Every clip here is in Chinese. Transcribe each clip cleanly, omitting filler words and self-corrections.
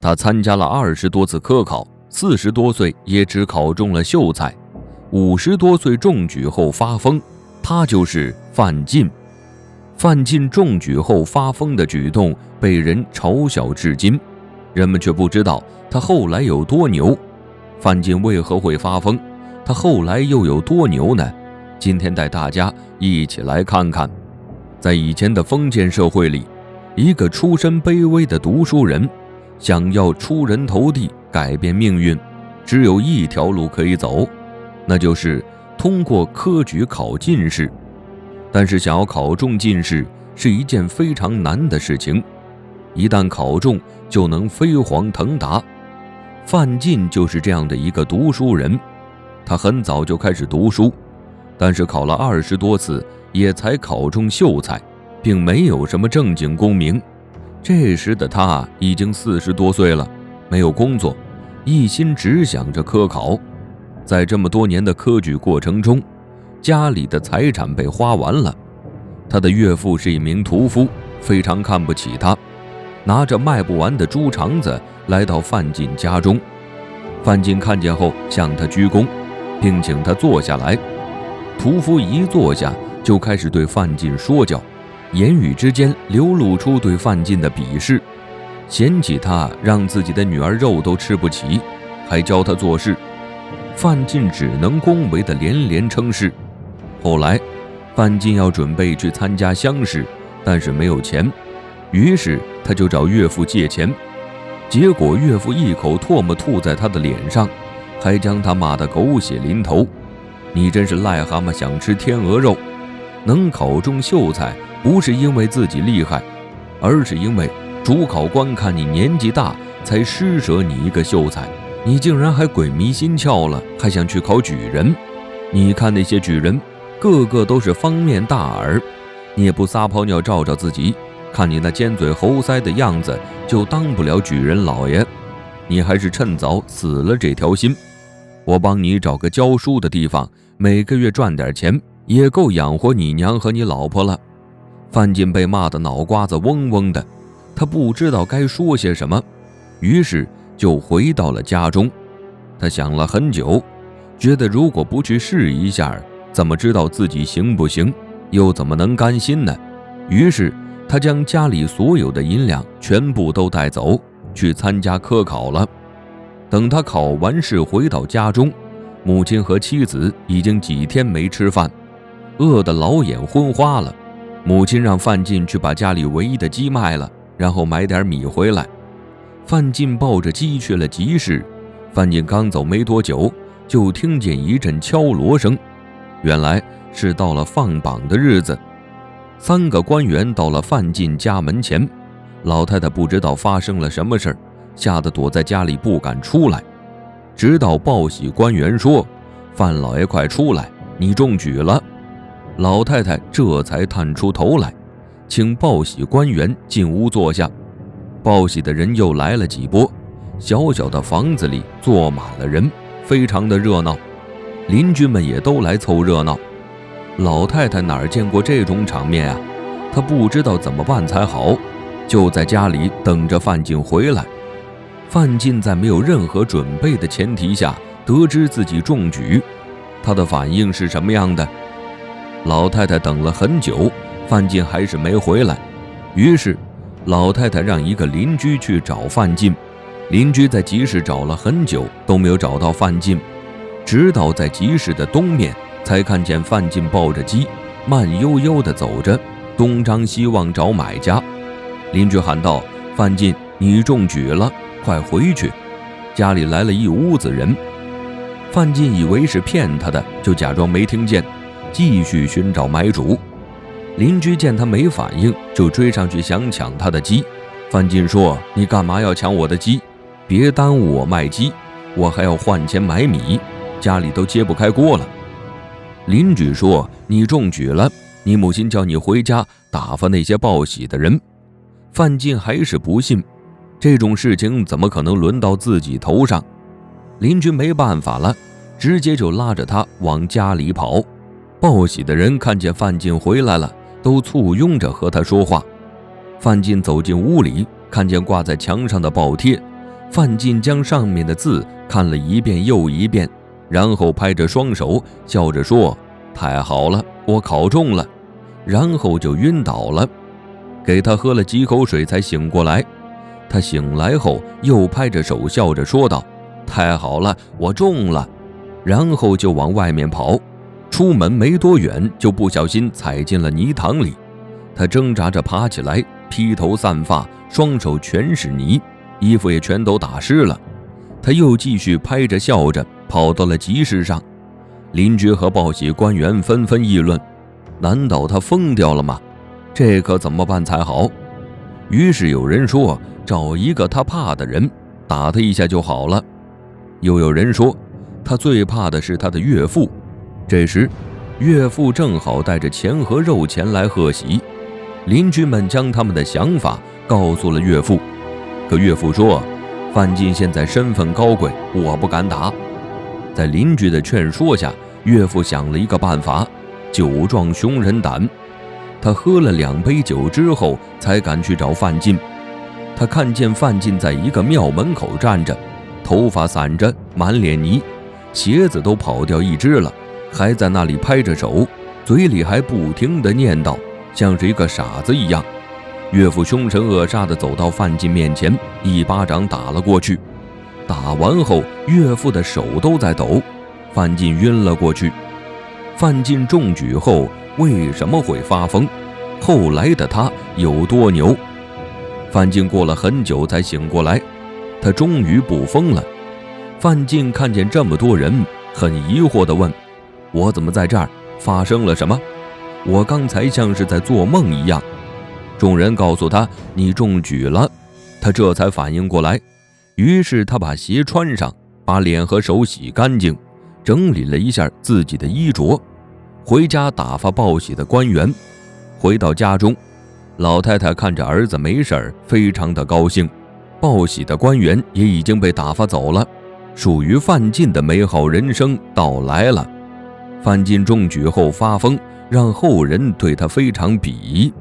他参加了20多次科考，40多岁也只考中了秀才，50多岁中举后发疯，他就是范进。范进中举后发疯的举动被人嘲笑至今，人们却不知道他后来有多牛。范进为何会发疯？他后来又有多牛呢？今天带大家一起来看看。在以前的封建社会里，一个出身卑微的读书人想要出人头地，改变命运，只有一条路可以走，那就是通过科举考进士。但是想要考中进士是一件非常难的事情，一旦考中就能飞黄腾达。范进就是这样的一个读书人，他很早就开始读书，但是考了20多次也才考中秀才，并没有什么正经功名。这时的他已经40多岁了，没有工作，一心只想着科考。在这么多年的科举过程中，家里的财产被花完了。他的岳父是一名屠夫，非常看不起他，拿着卖不完的猪肠子来到范进家中。范进看见后向他鞠躬，并请他坐下来。屠夫一坐下就开始对范进说教，言语之间流露出对范进的鄙视，嫌弃他让自己的女儿肉都吃不起，还教他做事。范进只能恭维地连连称是。后来范进要准备去参加乡试，但是没有钱，于是他就找岳父借钱，结果岳父一口唾沫吐在他的脸上，还将他骂得狗血淋头。你真是癞蛤蟆想吃天鹅肉，能考中秀才不是因为自己厉害，而是因为主考官看你年纪大才施舍你一个秀才，你竟然还鬼迷心窍了，还想去考举人。你看那些举人个个都是方面大耳，你也不撒泡尿照照自己，看你那尖嘴猴腮的样子就当不了举人老爷，你还是趁早死了这条心。我帮你找个教书的地方，每个月赚点钱，也够养活你娘和你老婆了。范进被骂得脑瓜子嗡嗡的，他不知道该说些什么，于是就回到了家中。他想了很久，觉得如果不去试一下，怎么知道自己行不行，又怎么能甘心呢？于是他将家里所有的银两全部都带走，去参加科考了。等他考完试回到家中，母亲和妻子已经几天没吃饭，饿得老眼昏花了。母亲让范进去把家里唯一的鸡卖了，然后买点米回来。范进抱着鸡去了集市。范进刚走没多久，就听见一阵敲锣声，原来是到了放榜的日子。3个官员到了范进家门前，老太太不知道发生了什么事儿，吓得躲在家里不敢出来。直到报喜官员说：“范老爷快出来，你中举了。”老太太这才探出头来，请报喜官员进屋坐下。报喜的人又来了几波，小小的房子里坐满了人，非常的热闹，邻居们也都来凑热闹。老太太哪儿见过这种场面啊？她不知道怎么办才好，就在家里等着范进回来。范进在没有任何准备的前提下得知自己中举，他的反应是什么样的？老太太等了很久，范进还是没回来，于是老太太让一个邻居去找范进。邻居在集市找了很久都没有找到范进，直到在集市的东面才看见范进抱着鸡慢悠悠地走着，东张西望找买家。邻居喊道：“范进，你中举了，快回去！”家里来了一屋子人。范进以为是骗他的，就假装没听见，继续寻找买主。邻居见他没反应，就追上去想抢他的鸡。范进说：“你干嘛要抢我的鸡？别耽误我卖鸡，我还要换钱买米，家里都揭不开锅了。”邻居说：“你中举了，你母亲叫你回家打发那些报喜的人。”范进还是不信，这种事情怎么可能轮到自己头上？邻居没办法了，直接就拉着他往家里跑。报喜的人看见范进回来了，都簇拥着和他说话。范进走进屋里，看见挂在墙上的报贴，范进将上面的字看了一遍又一遍，然后拍着双手笑着说：太好了，我考中了。然后就晕倒了，给他喝了几口水才醒过来。他醒来后又拍着手笑着说道：太好了，我中了。然后就往外面跑，出门没多远就不小心踩进了泥塘里。他挣扎着爬起来，披头散发，双手全是泥，衣服也全都打湿了。他又继续拍着笑着跑到了集市上，邻居和报喜官员纷纷议论：难道他疯掉了吗？这可怎么办才好？于是有人说，找一个他怕的人，打他一下就好了。又有人说，他最怕的是他的岳父。这时岳父正好带着钱和肉钱来贺喜，邻居们将他们的想法告诉了岳父。可岳父说，范进现在身份高贵，我不敢打。在邻居的劝说下，岳父想了一个办法，酒壮熊人胆。他喝了2杯酒之后才敢去找范进。他看见范进在一个庙门口站着，头发散着，满脸泥，鞋子都跑掉一只了，还在那里拍着手，嘴里还不停地念叨，像是一个傻子一样。岳父凶神恶煞地走到范进面前，一巴掌打了过去。打完后，岳父的手都在抖，范进晕了过去。范进中举后为什么会发疯？后来的他有多牛？范进过了很久才醒过来，他终于不疯了。范进看见这么多人，很疑惑地问：我怎么在这儿？发生了什么？我刚才像是在做梦一样。众人告诉他，你中举了。他这才反应过来，于是他把鞋穿上，把脸和手洗干净，整理了一下自己的衣着，回家打发报喜的官员。回到家中，老太太看着儿子没事，非常的高兴。报喜的官员也已经被打发走了，属于范进的美好人生到来了。范进中举后发疯，让后人对他非常鄙夷，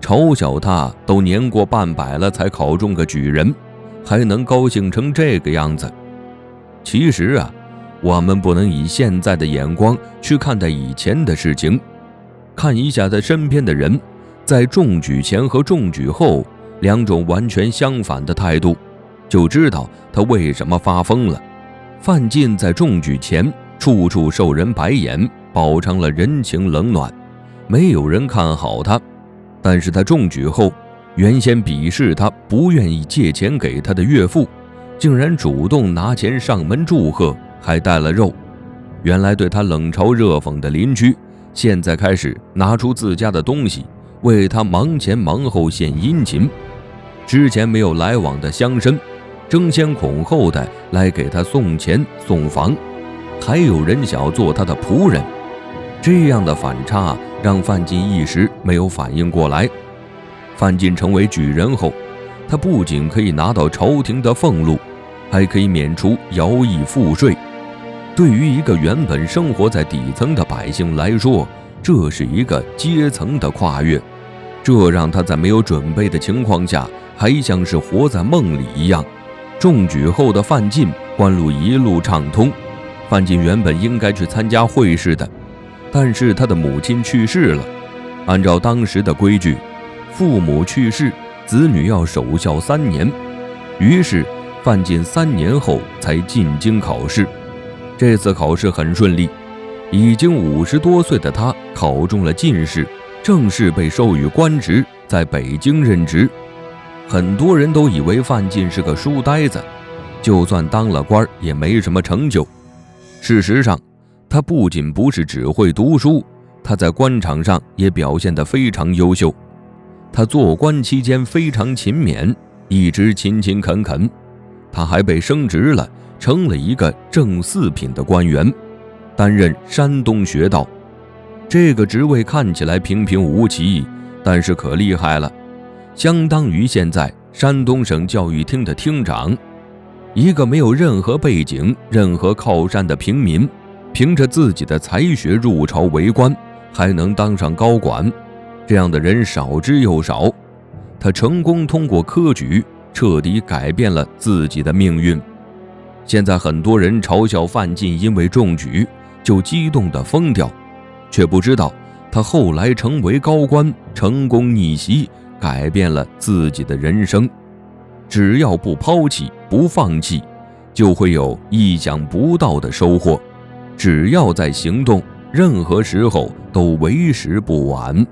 嘲笑他都年过半百了才考中个举人，还能高兴成这个样子。其实啊，我们不能以现在的眼光去看待以前的事情，看一下他身边的人，在中举前和中举后2种完全相反的态度，就知道他为什么发疯了。范进在中举前处处受人白眼，饱尝了人情冷暖，没有人看好他。但是他中举后，原先鄙视他不愿意借钱给他的岳父，竟然主动拿钱上门祝贺，还带了肉。原来对他冷嘲热讽的邻居，现在开始拿出自家的东西为他忙前忙后献殷勤。之前没有来往的乡绅争先恐后的来给他送钱送房，还有人想要做他的仆人。这样的反差让范进一时没有反应过来。范进成为举人后，他不仅可以拿到朝廷的俸禄，还可以免除徭役赋税。对于一个原本生活在底层的百姓来说，这是一个阶层的跨越，这让他在没有准备的情况下，还像是活在梦里一样。中举后的范进官路一路畅通。范进原本应该去参加会试的，但是他的母亲去世了。按照当时的规矩，父母去世，子女要守孝3年。于是范进3年后才进京考试。这次考试很顺利，已经50多岁的他考中了进士，正式被授予官职，在北京任职。很多人都以为范进是个书呆子，就算当了官也没什么成就。事实上，他不仅不是只会读书，他在官场上也表现得非常优秀。他做官期间非常勤勉，一直勤勤恳恳。他还被升职了，成了一个正4品的官员，担任山东学道。这个职位看起来平平无奇，但是可厉害了，相当于现在山东省教育厅的厅长。一个没有任何背景、任何靠山的平民，凭着自己的才学入朝为官，还能当上高管，这样的人少之又少。他成功通过科举，彻底改变了自己的命运。现在很多人嘲笑范进因为中举就激动得疯掉，却不知道他后来成为高官，成功逆袭，改变了自己的人生。只要不抛弃，不放弃，就会有意想不到的收获。只要在行动，任何时候都为时不晚。